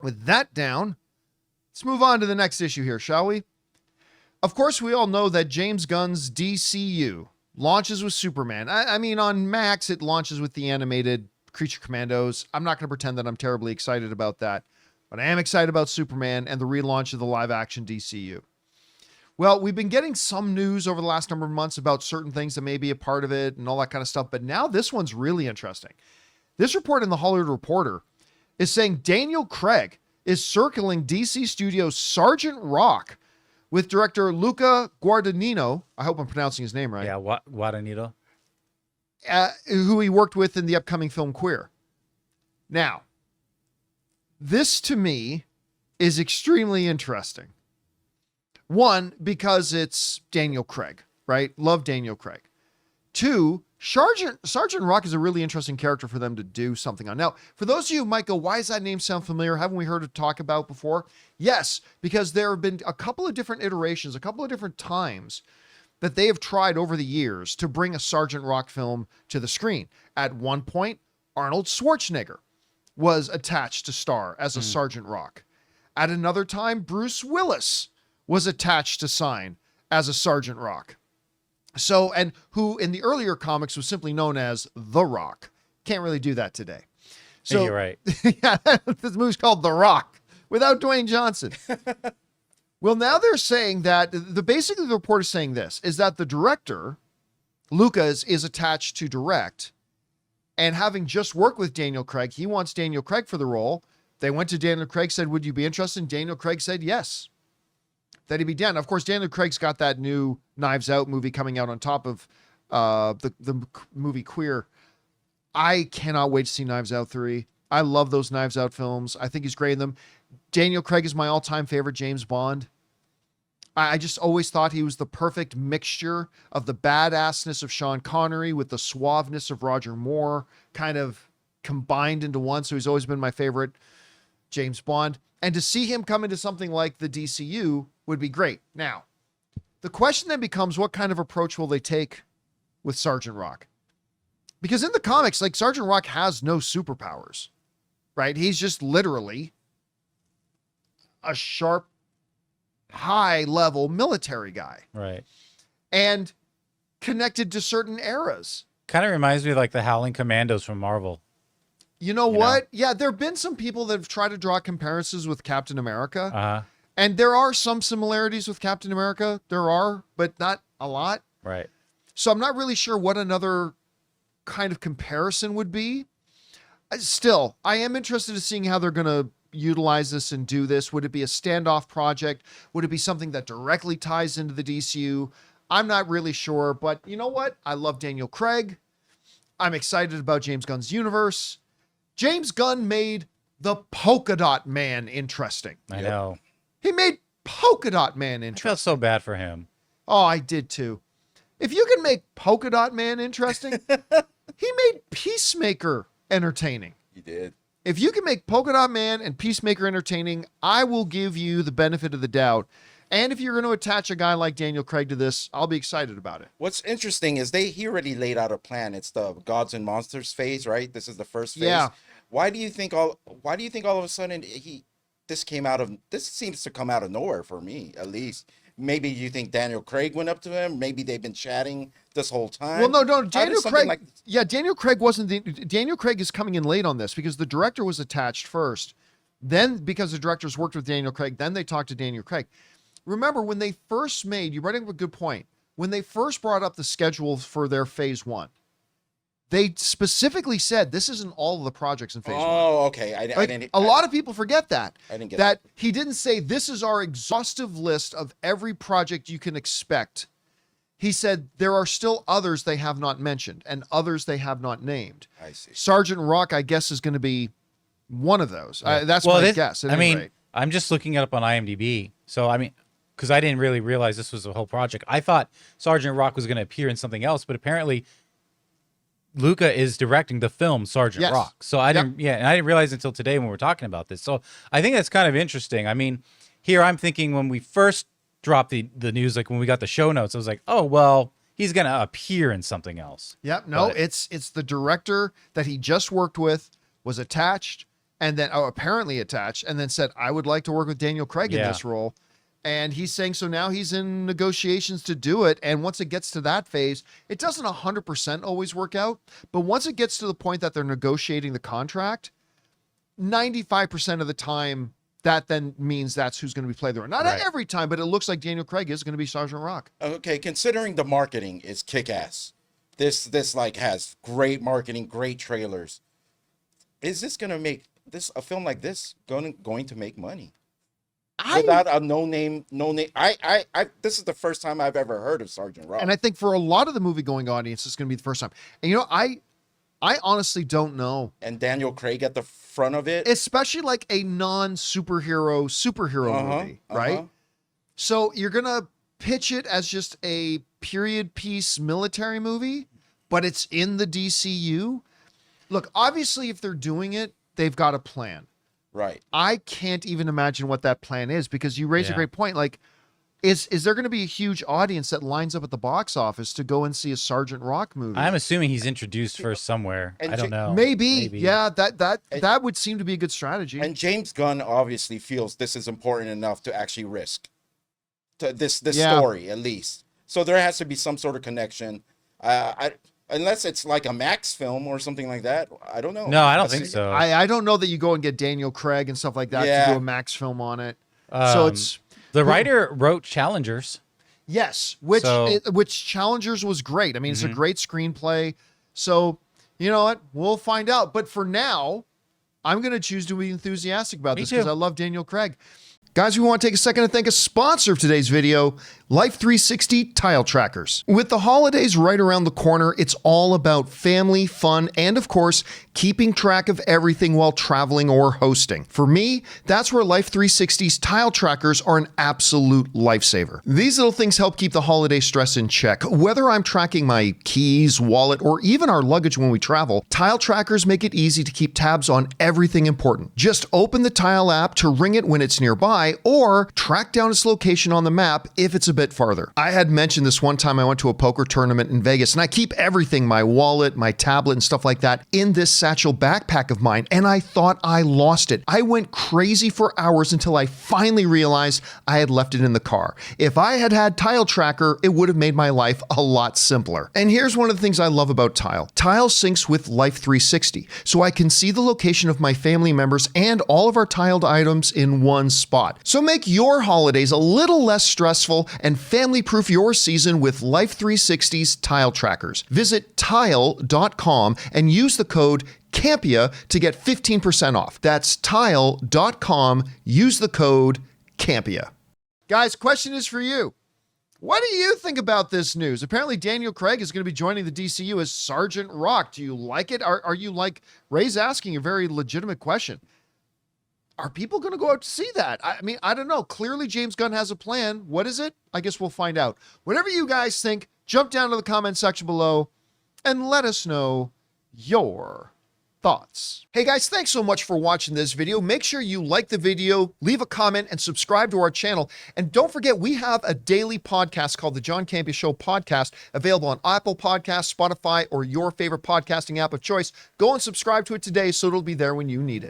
With that down, let's move on to the next issue here, shall we? Of course, we all know that James Gunn's DCU launches with Superman. I mean, on Max, it launches with the animated Creature Commandos. I'm not going to pretend that I'm terribly excited about that, but I am excited about Superman and the relaunch of the live-action DCU. Well, we've been getting some news over the last number of months about certain things that may be a part of it and all that kind of stuff, but now this one's really interesting. This report in the Hollywood Reporter is saying Daniel Craig is circling DC Studios' Sergeant Rock with director Luca Guadagnino. I hope I'm pronouncing his name right. Yeah, Guadagnino. Who he worked with in the upcoming film Queer. Now, this to me is extremely interesting. One, because it's Daniel Craig, right? Love Daniel Craig. Two, Sergeant Rock is a really interesting character for them to do something on. Now, for those of you who might go, why does that name sound familiar? Haven't we heard it talk about before? Yes, because there have been a couple of different iterations, a couple of different times that they have tried over the years to bring a Sergeant Rock film to the screen. At one point, Arnold Schwarzenegger was attached to star as a Sergeant Rock. At another time, Bruce Willis was attached to sign as a Sergeant Rock. So, and who in the earlier comics was simply known as The Rock. Can't really do that today. So you're right. Yeah, this movie's called The Rock without Dwayne Johnson. Well, now they're saying that basically the report is saying this, is that the director, Lucas, is attached to direct, and having just worked with Daniel Craig, he wants Daniel Craig for the role. They went to Daniel Craig, said, would you be interested? And Daniel Craig said yes, that he'd be down. Of course, Daniel Craig's got that new Knives Out movie coming out on top of the movie Queer. I cannot wait to see Knives Out 3. I love those Knives Out films. I think he's great in them. Daniel Craig is my all-time favorite James Bond. I just always thought he was the perfect mixture of the badassness of Sean Connery with the suaveness of Roger Moore, kind of combined into one. So he's always been my favorite James Bond. And to see him come into something like the DCU would be great. Now, the question then becomes, what kind of approach will they take with Sergeant Rock? Because in the comics, like, Sergeant Rock has no superpowers, right? He's just literally a sharp, high-level military guy. Right. And connected to certain eras. Kind of reminds me of like the Howling Commandos from Marvel. You know what? Yeah, there have been some people that have tried to draw comparisons with Captain America. Uh-huh. And there are some similarities with Captain America. There are, but not a lot. Right. So I'm not really sure what another kind of comparison would be. Still, I am interested in seeing how they're going to utilize this and do this. Would it be a standoff project? Would it be something that directly ties into the DCU? I'm not really sure, but you know what? I love Daniel Craig. I'm excited about James Gunn's universe. James Gunn made the Polka Dot Man interesting. I know. He made Polka Dot Man I interesting. felt so bad for him. Oh, I did too. If you can make Polka Dot Man interesting, he made Peacemaker entertaining. He did. If you can make Polka Dot Man and Peacemaker entertaining, I will give you the benefit of the doubt. And if you're going to attach a guy like Daniel Craig to this, I'll be excited about it. What's interesting is he already laid out a plan. It's the Gods and Monsters phase, right? This is the first phase. Yeah. Why do you think all of a sudden this seems to come out of nowhere for me, at least? Maybe you think Daniel Craig went up to him. Maybe they've been chatting this whole time. Well, no, Daniel Craig. Like... Daniel Craig Daniel Craig is coming in late on this because the director was attached first. Then, because the directors worked with Daniel Craig, then they talked to Daniel Craig. Remember, when they first you brought up a good point. When they first brought up the schedule for their phase one, they specifically said this isn't all of the projects in phase one. Oh, okay. A lot of people forget that. I didn't get that. He didn't say this is our exhaustive list of every project you can expect. He said there are still others they have not mentioned and others they have not named. I see. Sergeant Rock, I guess, is going to be one of those. That's my guess. I'm just looking it up on IMDb. So, because I didn't really realize this was a whole project. I thought Sergeant Rock was going to appear in something else, but apparently Luca is directing the film Sergeant Rock. So I didn't realize until today when we were talking about this. So I think that's kind of interesting. I mean, here I'm thinking when we first dropped the news, like when we got the show notes, I was like, oh, well, he's going to appear in something else. Yep. No, it's the director that he just worked with was attached. and then apparently attached, and then said, I would like to work with Daniel Craig in Yeah. this role. And he's saying, so now he's in negotiations to do it. And once it gets to that phase, it doesn't 100% always work out. But once it gets to the point that they're negotiating the contract, 95% of the time, that then means that's who's going to be played there. Not Right. every time, but it looks like Daniel Craig is going to be Sergeant Rock. Okay, considering the marketing is kick-ass. This like has great marketing, great trailers. Is this gonna make a film like this going to make money? Without a no name. I this is the first time I've ever heard of Sergeant Rock. And I think for a lot of the movie going audience, it's going to be the first time. And I honestly don't know. And Daniel Craig at the front of it. Especially like a non-superhero movie, right? So you're going to pitch it as just a period piece military movie, but it's in the DCU. Look, obviously if they're doing it, they've got a plan. Right. I can't even imagine what that plan is, because you raise a Yeah. great point. Like, is there going to be a huge audience that lines up at the box office to go and see a Sergeant Rock movie? I'm assuming he's introduced first somewhere. And I don't know. Maybe. Yeah, that would seem to be a good strategy. And James Gunn obviously feels this is important enough to actually risk this Yeah. story, at least. So there has to be some sort of connection. Unless it's like a Max film or something like that. I don't know. No, I don't think so. I don't know that you go and get Daniel Craig and stuff like that Yeah. to do a Max film on it. So it's The writer wrote Challengers. yes, which Challengers was great. I mean, it's a great screenplay. So you know what? We'll find out. But for now, I'm going to choose to be enthusiastic about Me this because too. I love Daniel Craig. Guys, we want to take a second to thank a sponsor of today's video, Life 360 Tile Trackers. With the holidays right around the corner, it's all about family, fun, and of course, keeping track of everything while traveling or hosting. For me, that's where Life 360's Tile Trackers are an absolute lifesaver. These little things help keep the holiday stress in check. Whether I'm tracking my keys, wallet, or even our luggage when we travel, Tile Trackers make it easy to keep tabs on everything important. Just open the Tile app to ring it when it's nearby, or track down its location on the map if it's a bit farther. I had mentioned this one time I went to a poker tournament in Vegas, and I keep everything, my wallet, my tablet, and stuff like that, in this satchel backpack of mine, and I thought I lost it. I went crazy for hours until I finally realized I had left it in the car. If I had had Tile Tracker, it would have made my life a lot simpler. And here's one of the things I love about Tile. Tile syncs with Life 360, so I can see the location of my family members and all of our tiled items in one spot. So make your holidays a little less stressful and family-proof your season with Life 360's Tile Trackers. Visit tile.com and use the code Campea to get 15% off. That's tile.com. Use the code Campea. Guys, question is for you. What do you think about this news? Apparently Daniel Craig is going to be joining the DCU as Sergeant Rock. Do you like it? Are you like Ray's asking a very legitimate question? Are people going to go out to see that? I mean, I don't know. Clearly, James Gunn has a plan. What is it? I guess we'll find out. Whatever you guys think, jump down to the comment section below and let us know your thoughts. Hey guys, thanks so much for watching this video. Make sure you like the video, leave a comment, and subscribe to our channel. And don't forget, we have a daily podcast called the John Campea Show podcast, available on Apple Podcasts, Spotify, or your favorite podcasting app of choice. Go and subscribe to it today so it'll be there when you need it.